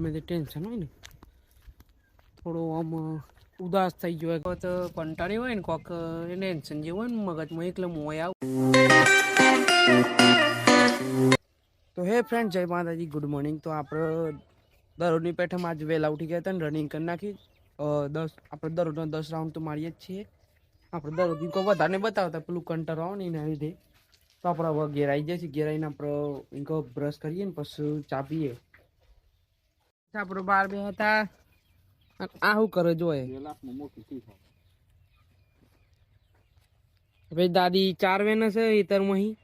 ગમે તે ટેન્શન હોય ને થોડો આમ ઉદાસ થઈ ગયો હોય તો કંટાળી હોય ને કોક ટેન્શન જેવું હોય ને મગજમાં એટલે મોય આવું. તો હે ફ્રેન્ડ, જય માતાજી, ગુડ મોર્નિંગ. તો આપણે દરરોજની પેઠામાં આજ વહેલા ઉઠી ગયા હતા ને રનિંગ કરી નાખી. આપણે દરરોજના 10 રાઉન્ડ તો મારીએ જ છીએ. આપણે દરરોજ કોઈ વધારે બતાવતા પેલું કંટાળો આવે ને એના લીધે. તો આપણે હવે ઘેર આવી જાય છે. ઘેર આવીને આપણે બ્રશ કરીએ ને પછી ચા પીએ. આપણે બહાર બે હતા. આ શું કરે જોએ ભાઈ, દાદી 4 વેન છે ઈતરમાં અહીં.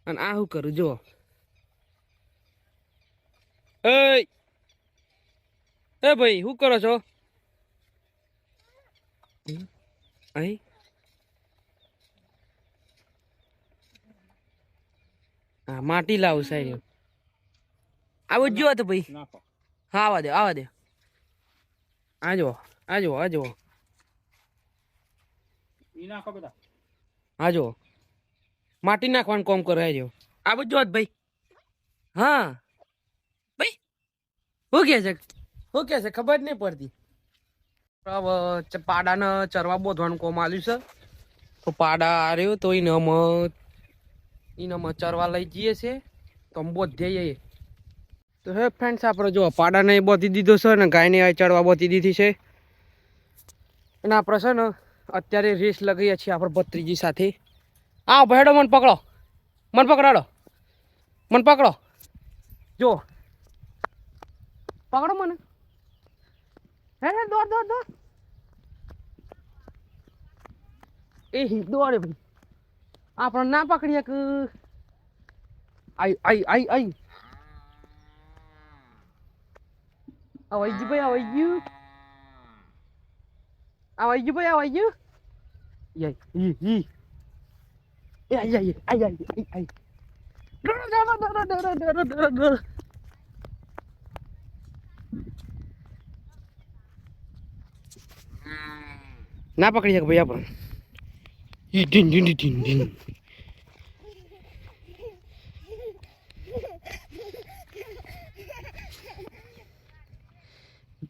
અને આ શું કરું જો એ ભાઈ શું કરો છો અહીં? હા, માટી લાવું સાહેબ. આવું જ જો તો ભાઈ. હા, આવા દે આવા દે. આજો આજો આજો આજો માટી નાખવાનું કોમ કરે. આજો આવું જ જો ભાઈ. હા ભાઈ, શું કે છે? શું કે છે ખબર જ નહીં પડતી. પાડાને ચરવા બોધવાનું કોમ આલ્યું છે. તો પાડા આવ્યો તો એને ચરવા લઈ જઈએ છે. તો અમે બોધીએ જઈએ. તો હે ફ્રેન્ડ્સ, આપણે જો પાડાને બોધી દીધો છે ને ગાયને ચડવા બોધી દીધી છે. અને આપણે છે ને અત્યારે રેસ લગાવીએ છીએ આપણે ભત્રીજી સાથે. આ ભેડો મને પકડો, મને પકડાડો, મને પકડો. જો પકડો મને. હે દોડ દોડ દોડ. એ દોડે ભાઈ. આપણે ના પકડીએ કે આઈ આઈ આઈ આઈ આવાઈ ગયું ભાઈ, આવાઈ ગયું, આવાઈ ગયું ભાઈ, આવાઈ ગયું. યે ઈ ઈ એ આઈ આઈ આઈ આઈ આઈ. ના પકડી શકે ભાઈ આપણે. ઈ ઢીન ઢીન ઢીન ઢીન.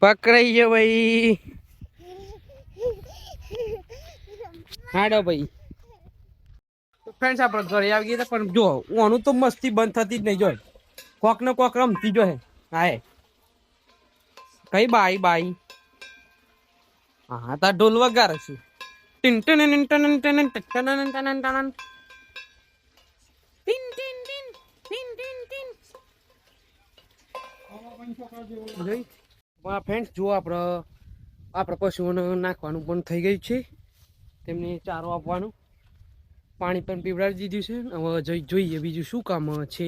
પકડાઈ ગયો ભાઈ. હાડો ભાઈ. ફ્રેન્ડ્સ, આપણે ઘરે આવી ગયા હતા. પણ જો ઓનું તો મસ્તી બંધ થતી જ નહીં. જો કોક ને કોક રમતી જો હે. હા કઈ બાઈ બાઈ. હા, તાર ઢોલ વગાડે છે. Tin tin tin tin tin tin tin tin. Friends, જો આપણે પશુઓને નાખવાનું પણ થઈ ગયું છે. તેમને ચારો આપવાનું, પાણી પણ પીવડાવી દીધું છે. હવે જોઈએ બીજું શું કામ છે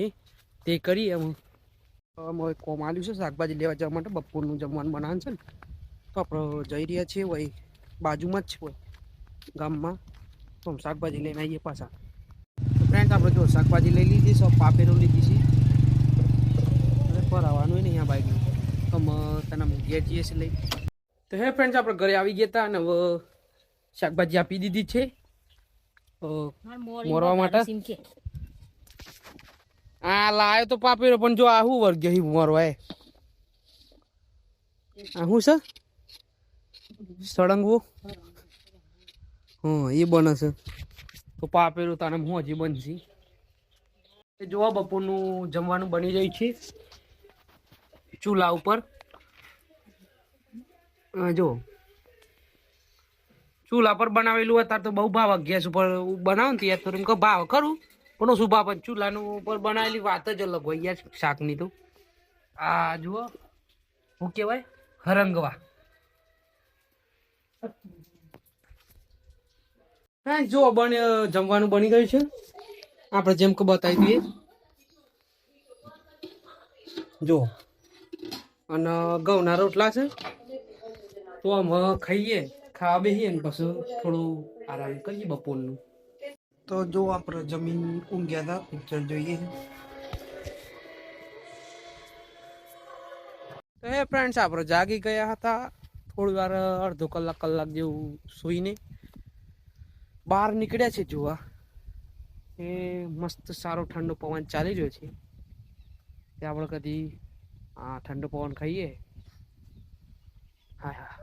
તે કરીએ. અમે કોમ આલ્યું છે શાકભાજી લેવા જવા માટે. બપોરનું જમવાનું બનાવવાનું છે ને, તો આપણે જઈ રહ્યા છીએ. વही બાજુમાં જ છે હોય ગામમાં. તો શાકભાજી લઈને આવીએ પાછા. ફ્રેન્ડ, આપણે જો શાકભાજી લઈ લીધી છે, પાપેરું લીધી છે. અને ફરાવાનું નહીં આ બાઈકનું. તો તને ઘેર જઈએ છીએ લઈ. તો હે ફ્રેન્ડ્સ, આપણે ઘરે આવી ગયા હતા અને હવે શાકભાજી આપી દીધી છે મોરવા માટે. આ લાયો તો પાપેરો, પણ જો આ શું વર્ગ્ય મોરવા આ શું છે સળંગવું. હા, એ બને છે. તો પાપેરું તાને મોજી બનશે. એ જોવા બપોરનું જમવાનું બની રહ્યું છે ચૂલા ઉપર. જો ચૂલા પર બનાવેલું અત્યારે તો બહુ ભાવ. ગેસ ઉપર બનાવો ને ત્યાં થોડું ભાવ ખરું, પણ ઓછું ભાવ. પણ ચૂલાનું ઉપર બનાવેલી વાત જ અલગ હોય યાર શાકની તો. આ જુઓ શું કહેવાય, હરંગવા. હા, જો જમવાનું બની ગયું છે. આપણે જેમ કે બતાવી દઈએ. જો અને ઘઉંના રોટલા છે. તો અમે ખાઈએ, ખાવા બેસીએ ને પછી થોડું આરામ કરીએ બપોરનું. તો જો આપણે જમીન ઊંઘ્યા હતા, પિક્ચર જોઈએ. તો હે ફ્રેન્ડ્સ, આપણે જાગી ગયા હતા. થોડી વાર અડધો કલાક જેવું સૂઈને બહાર નીકળ્યા છે જોવા. એ મસ્ત સારો ઠંડો પવન ચાલી રહ્યો છે. તે આપણે કદી હા ઠંડો પવન ખાઈએ. હા હા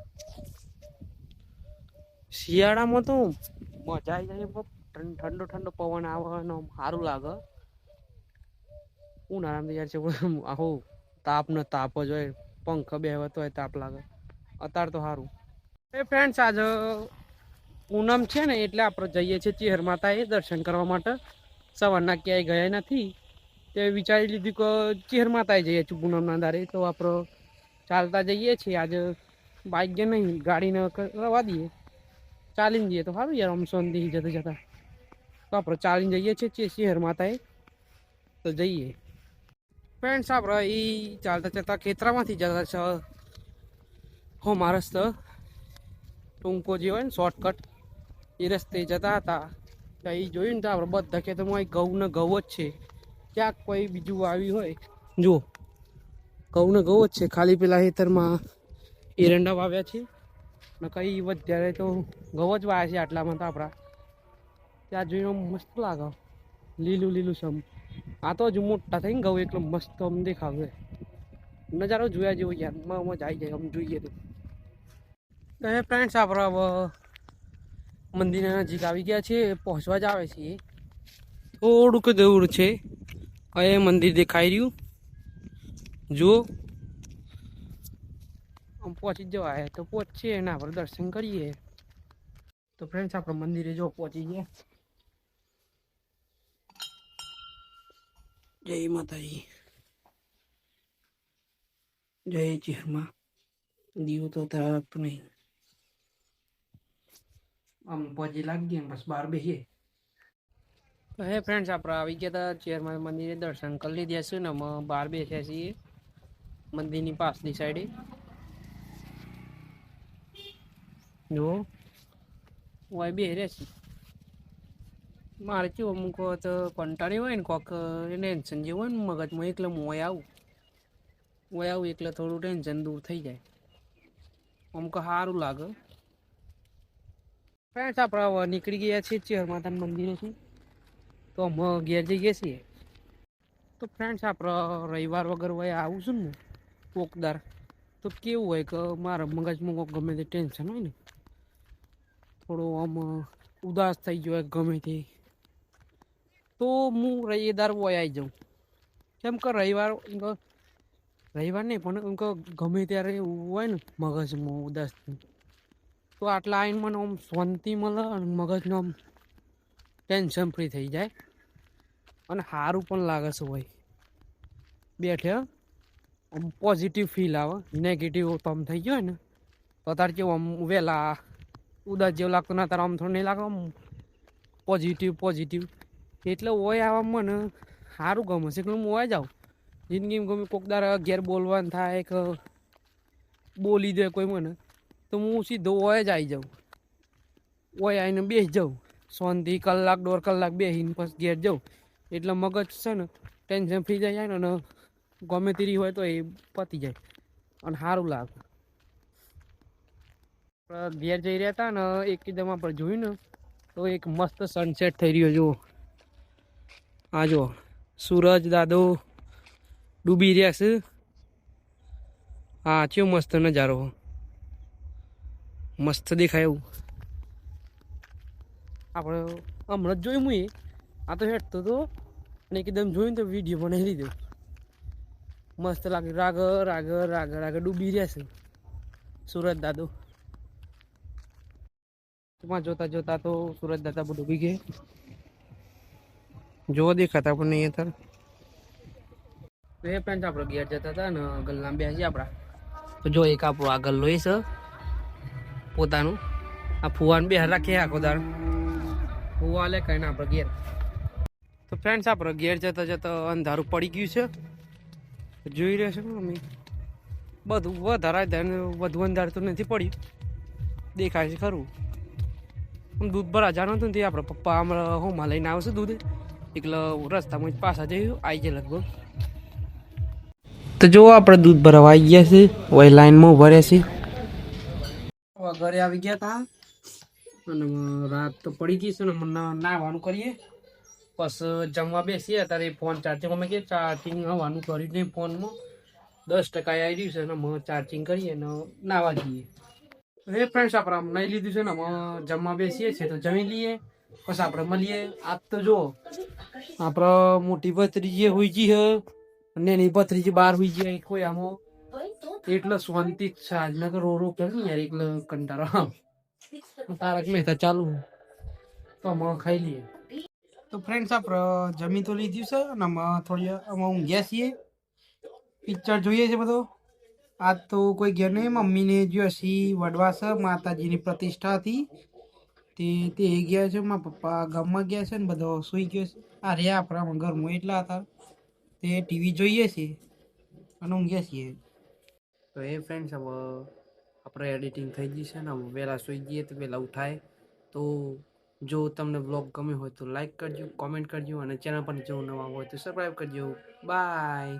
શિયાળામાં તો મજા આવી જાય. ઠંડો ઠંડો પવન આવે સારું લાગે. ઉનાળામાં યાર છે આહો તાપ ને તાપ જ હોય. પંખા બે હોય તોય તાપ લાગે. અત્યારે તો સારું. એ ફ્રેન્ડ્સ આજે પૂનમ છે ને એટલે આપણે જઈએ છીએ ચેહર માતા એ દર્શન કરવા માટે. સવારના ક્યાંય ગયા નથી. તે વિચારી લીધું કે ચેહર માતા જઈએ છીએ પૂનમ ના દાડે તો આપડે ચાલતા જઈએ છીએ. આજે બાઈક જે નહી ગાડીને રવા દઈએ. ચાલીને જઈએ તો સારું યાર આમ શાંતિથી જતા જતા. તો આપણે ચાલીને જઈએ છીએ ચેહર માતા એ તો જઈએ. ફ્રેન્ડ્સ આપણે એ ચાલતા ચાલતા ખેતરામાંથી જતા છે. હો મારસ તો ટૂંકો જે હોય ને શોર્ટકટ એ રસ્તે જતા હતા. એ જોયું ને તો આપણે બધા ખેતરમાં ઘઉં ને ઘઉં જ છે. ક્યાંક કોઈ બીજું આવ્યું હોય જો ઘઉં ને ઘઉં જ છે. ખાલી પેલા ખેતરમાં એરંડા વાવ્યા છે ને કઈ વધારે તો ઘઉં જ વાવ્યા છે. આટલામાં તો આપણા ત્યાં જોઈને મસ્ત લાગે લીલું લીલું સમ. આ તો હજુ મોટા થઈ ને ઘઉં એટલે મસ્ત આમ દેખાવે. નજારો જોયા જેવો યાર મજા આવી જાય આમ જોઈએ તો. ફ્રેન્ડ્સ આપણે હવે મંદિરના નજીક આવી ગયા છે. પહોંચવા જ આવે છે. થોડુંક દૂર છે. હવે મંદિર દેખાઈ રહ્યું જુઓ. આમ પહોંચી જ જવાય તો પહોંચીએ ને આપણે દર્શન કરીએ. તો ફ્રેન્ડ્સ આપણે મંદિરે જો પહોંચી ગયા. જય માતાજી. જય ચેહરમાં. દીવો તો તરફ નહીં. આમ પછી લાગીએ બસ બહાર બેસીએ. તો હે ફ્રેન્ડ્સ આપણે આવી ગયા હતા ચેરમાં મંદિરે દર્શન કરી લીધા છે ને અમે બહાર બેસ્યા છીએ મંદિરની પાછલી સાઈડે. જુઓ હોય બે રહ્યા છીએ. મારે કેવું અમુક તો કંટાળી હોય ને કોક ટેન્શન જેવું હોય ને મગજમાં એટલે હું આવું એટલે થોડું ટેન્શન દૂર થઈ જાય. અમુક સારું લાગે. ફ્રેન્ડ્સ આપણે નીકળી ગયા છીએ ચેહર માતાના મંદિરેથી. તો અમે ઘેર જઈએ છીએ. તો ફ્રેન્ડ્સ આપણે રવિવાર વગર હોય આવું છું ને કોકદાર તો કેવું હોય કે મારા મગજમાં કોઈક ગમે તે ટેન્શન હોય ને થોડો આમ ઉદાસ થઈ ગયો ગમે તે તો હું રવિવાર હોય આવી જાઉં. કેમ કે રવિવાર નહીં પણ એમ કે ગમે ત્યારે એવું હોય ને મગજમાં ઉદાસ તો આટલા આવીને મને આમ શાંતિ મળે અને મગજનું આમ ટેન્શન ફ્રી થઈ જાય અને સારું પણ લાગે છે. હોય બેઠે આમ પોઝિટિવ ફીલ આવે. નેગેટિવ તો આમ થઈ ગયો હોય ને તો તારે કેવું આમ વહેલા ઉદાસ જેવું લાગતું ના તારે આમ થોડું નહીં લાગે આમ પોઝિટિવ એટલે હોય આવા મને સારું ગમે છે એટલે હું હોય જાઉં. જિંદગીમાં ગમે કોક દાર ઘેર બોલવાનું થાય કે બોલી દે કોઈ મને તો હું સીધો હોય જ આવી જાઉં. હોય આવીને બેસી જાઉં શાંતિ કલાક 1.5 કલાક બેસીને પછી ઘેર જાઉં એટલે મગજ છે ને ટેન્શન ફ્રી થઈ જાય ને ગમે તેરી હોય તો એ પતી જાય અને સારું લાગે. ઘેર જઈ રહ્યા હતા ને એકદમ આપણે જોયું ને તો એક મસ્ત સનસેટ થઈ રહ્યો જુઓ. આ જુઓ સૂરજ દાદો ડૂબી રહ્યા છે. હા કેવો મસ્ત નજારો મસ્ત દેખાય એવું. આપણે હમણાં જ જોયું હું આ તો હેઠતો હતો અને એકદમ જોયું તો વિડીયો બનાવી લીધો. મસ્ત લાગે. રાગ ડૂબી રહ્યા છે સુરજ દાદો. જોતા જોતા તો સુરજ દાદા ડૂબી ગયા. જો દેખાતા પણ નહીં અત્યારે. તો એ ફ્રેન્ડ આપણે ઘેર જતા હતા ને ગલ્લા બેસી આપણા તો જો એક આપણો આ ગલ્લો એ છે પોતાનું. આ ફુવાને બે રાખીએ આખો દાળ ફુવા લે કહીને આપણે ઘેર. તો ફ્રેન્ડ્સ આપણે ઘેર જતા જતા અંધારું પડી ગયું છે જોઈ રહ્યા છો અમે. બધું વધુ અંધારું તો નથી પડ્યું દેખાય છે ખરું. દૂધ ભરા જવાનું હતું ને તે આપણે પપ્પા હમણાં હોમાં લઈને આવશે દૂધ એટલે રસ્તામાં જ પાછા જઈએ આવી જાય લગભગ. તો જો આપણે દૂધ ભરવા આવી ગયા છે. વહી લાઈનમાં ઉભા રહ્યા છે. ઘરે આવી ગયા હતા અને રાત તો પડી ગઈ છે ને મને નાહવાનું કરીએ બસ જમવા બેસીએ. અત્યારે ફોન ચાર્જિંગ અમે કે ચાર્જિંગ હવાનું કર્યું નહીં ફોનમાં 10% આવી રહ્યું છે ને અમે ચાર્જિંગ કરીએ ને નાવા જઈએ. એ ફ્રેન્ડ્સ આપણે આમ નહીં લીધું છે ને અમે જમવા બેસીએ છીએ તો જમી લઈએ પછી આપણે મળીએ. આજ તો જુઓ આપણે મોટી ભત્રીજી હોઈ ગઈ હે અને એની ભત્રીજી બહાર હોઈ ગઈ કોઈ આમાં એટલે શાંતિ જ છે આજ નકર રો કરે ને યાર એટલે કંટાળો આવે. તારક મહેતા ચાલુ તો અમે ખાઈ લઈએ. તો ફ્રેન્ડ્સ આપણે જમી તો લીધું છે અને અમે થોડી અમે ઊંઘ્યા છીએ. પિક્ચર જોઈએ છે બધો. આજ તો કોઈ ઘેર નહીં મમ્મીને જો હસી વડવા છે માતાજીની પ્રતિષ્ઠા હતી તે ગયા છે. મારા પપ્પા ગામમાં ગયા છે ને બધો સૂઈ ગયો છે. આ રહ્યા આપણા ઘરમાં એટલા હતા તે ટીવી જોઈએ છે અને ઊંઘ્યા છીએ. તો એ ફ્રેન્ડ્સ હવે આપણે એડિટિંગ થઈ ગઈ છે ને વહેલા સૂઈ જઈએ તો વહેલા ઉઠાય. તો જો તમને બ્લોગ ગમ્યો હોય તો લાઈક કરજો, કોમેન્ટ કરજો અને ચેનલ પર જો નવા હોય તો સબસ્ક્રાઈબ કરજો. બાય.